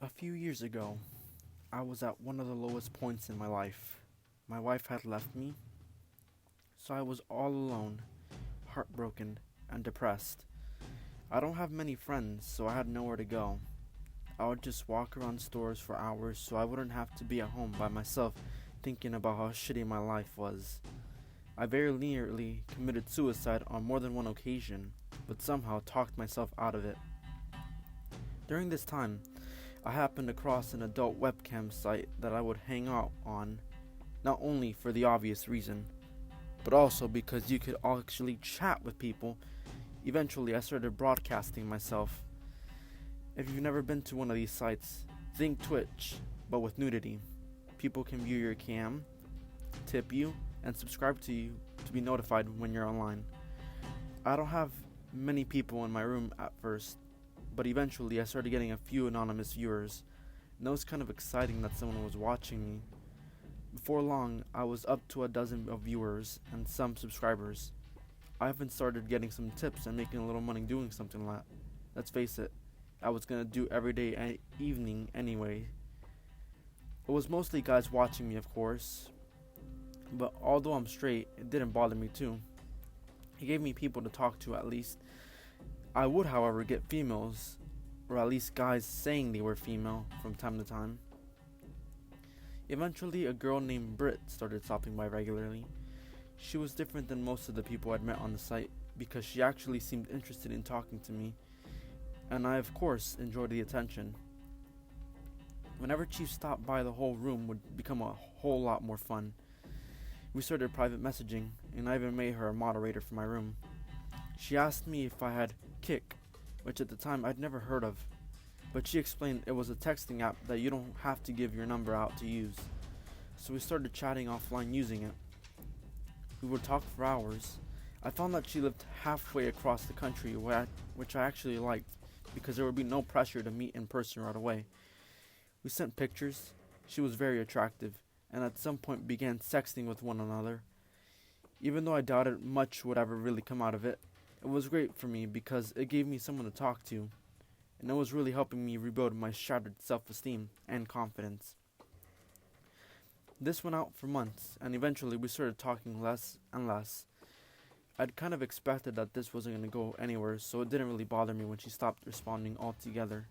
A few years ago, I was at one of the lowest points in my life. My wife had left me, so I was all alone, heartbroken, and depressed. I don't have many friends, so I had nowhere to go. I would just walk around stores for hours so I wouldn't have to be at home by myself thinking about how shitty my life was. I very nearly committed suicide on more than one occasion, but somehow talked myself out of it. During this time, I happened across an adult webcam site that I would hang out on, not only for the obvious reason, but also because you could actually chat with people. Eventually, I started broadcasting myself. If you've never been to one of these sites, think Twitch, but with nudity. People can view your cam, tip you, and subscribe to you to be notified when you're online. I don't have many people in my room at first, but eventually I started getting a few anonymous viewers, and it was kind of exciting that someone was watching me. Before long, I was up to a dozen of viewers and some subscribers. I even started getting some tips and making a little money doing something like that. Let's face it, I was gonna do every day and evening anyway. It was mostly guys watching me, of course, but although I'm straight, it didn't bother me too. It gave me people to talk to at least. I would, however, get females, or at least guys saying they were female, from time to time. Eventually, a girl named Britt started stopping by regularly. She was different than most of the people I'd met on the site because she actually seemed interested in talking to me, and I, of course, enjoyed the attention. Whenever Chief stopped by, the whole room would become a whole lot more fun. We started private messaging, and I even made her a moderator for my room. She asked me if I had Kick, which at the time I'd never heard of, but she explained it was a texting app that you don't have to give your number out to use. So we started chatting offline using it. We would talk for hours. I found that she lived halfway across the country, which I actually liked, because there would be no pressure to meet in person right away. We sent pictures. She was very attractive, and at some point began sexting with one another. Even though I doubted much would ever really come out of it, it was great for me because it gave me someone to talk to, and it was really helping me rebuild my shattered self-esteem and confidence. This went out for months, and eventually we started talking less and less. I'd kind of expected that this wasn't going to go anywhere, so it didn't really bother me when she stopped responding altogether.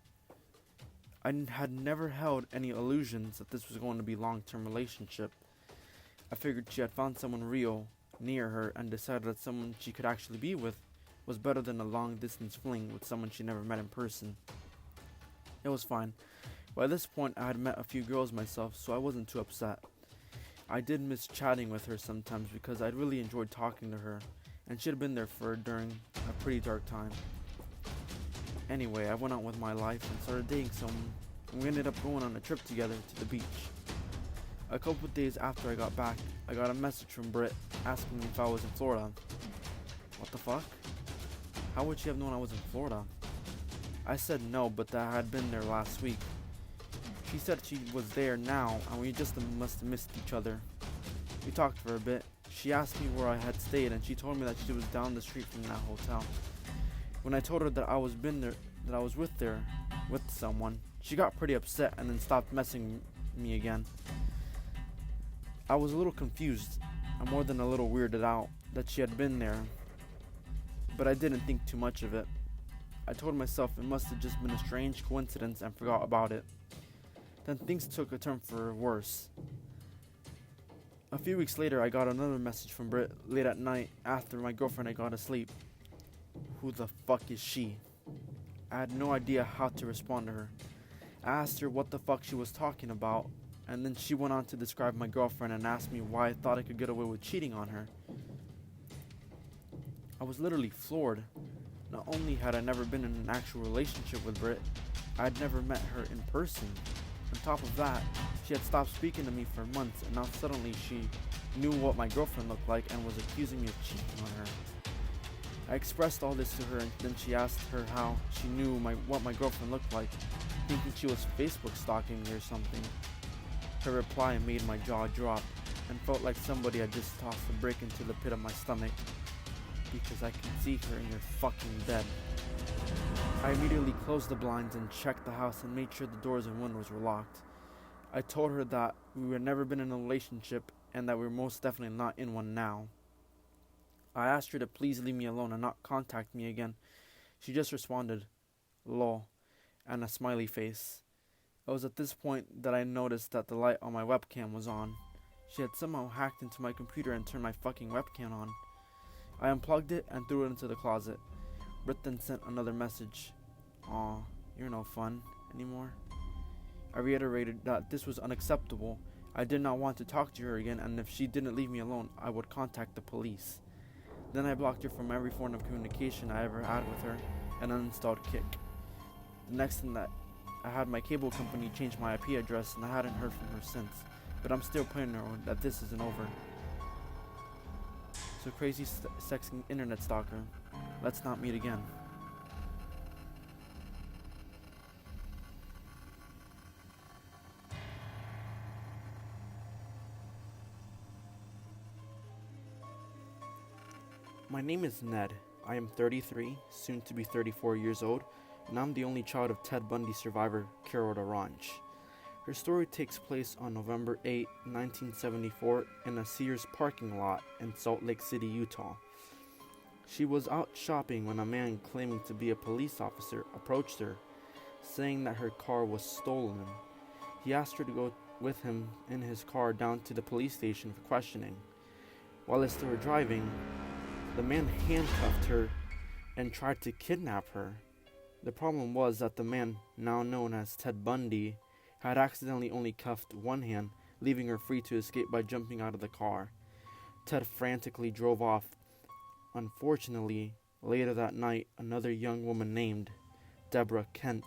Had never held any illusions that this was going to be a long-term relationship. I figured she had found someone real near her and decided that someone she could actually be with was better than a long-distance fling with someone she never met in person. It was fine. By this point, I had met a few girls myself, so I wasn't too upset. I did miss chatting with her sometimes because I'd really enjoyed talking to her, and she had been there for during a pretty dark time. Anyway, I went out with my life and started dating someone, and we ended up going on a trip together to the beach. A couple of days after I got back, I got a message from Britt asking me if I was in Florida. What the fuck? How would she have known I was in Florida? I said no, but that I had been there last week. She said she was there now, and we just must have missed each other. We talked for a bit. She asked me where I had stayed, and she told me that she was down the street from that hotel. When I told her that I was with someone, she got pretty upset and then stopped messing me again. I was a little confused, and more than a little weirded out that she had been there, but I didn't think too much of it. I told myself it must have just been a strange coincidence and forgot about it. Then things took a turn for worse. A few weeks later, I got another message from Britt late at night after my girlfriend had gone to sleep. Who the fuck is she? I had no idea how to respond to her. I asked her what the fuck she was talking about, and then she went on to describe my girlfriend and asked me why I thought I could get away with cheating on her. I was literally floored. Not only had I never been in an actual relationship with Britt, I had never met her in person. On top of that, she had stopped speaking to me for months, and now suddenly she knew what my girlfriend looked like and was accusing me of cheating on her. I expressed all this to her, and then she asked her how she knew what my girlfriend looked like, thinking she was Facebook stalking me or something. Her reply made my jaw drop and felt like somebody had just tossed a brick into the pit of my stomach, because I can see her in your fucking bed. I immediately closed the blinds and checked the house and made sure the doors and windows were locked. I told her that we had never been in a relationship and that we were most definitely not in one now. I asked her to please leave me alone and not contact me again. She just responded, lol, and a smiley face. It was at this point that I noticed that the light on my webcam was on. She had somehow hacked into my computer and turned my fucking webcam on. I unplugged it and threw it into the closet. Britt then sent another message. Aw, you're no fun anymore. I reiterated that this was unacceptable. I did not want to talk to her again, and if she didn't leave me alone, I would contact the police. Then I blocked her from every form of communication I ever had with her and uninstalled Kick. The next thing that I had my cable company change my IP address, and I hadn't heard from her since. But I'm still paranoid that this isn't over. So crazy sexing internet stalker, let's not meet again. My name is Ned. I am 33, soon to be 34 years old, and I'm the only child of Ted Bundy survivor CO.AG. Her story takes place on November 8, 1974 in a Sears parking lot in Salt Lake City, Utah. She was out shopping when a man claiming to be a police officer approached her, saying that her car was stolen. He asked her to go with him in his car down to the police station for questioning. While they were driving, the man handcuffed her and tried to kidnap her. The problem was that the man, now known as Ted Bundy, had accidentally only cuffed one hand, leaving her free to escape by jumping out of the car. Ted frantically drove off. Unfortunately, later that night, another young woman named Deborah Kent,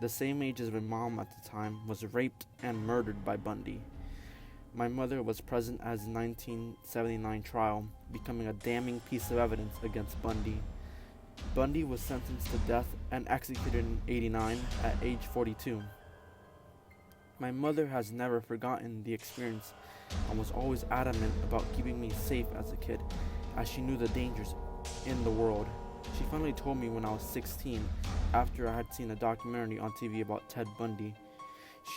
the same age as my mom at the time, was raped and murdered by Bundy. My mother was present at the 1979 trial, becoming a damning piece of evidence against Bundy. Bundy was sentenced to death and executed in '89 at age 42. My mother has never forgotten the experience and was always adamant about keeping me safe as a kid, as she knew the dangers in the world. She finally told me when I was 16, after I had seen a documentary on TV about Ted Bundy.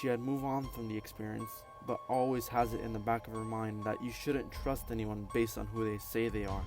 She had moved on from the experience, but always has it in the back of her mind that you shouldn't trust anyone based on who they say they are.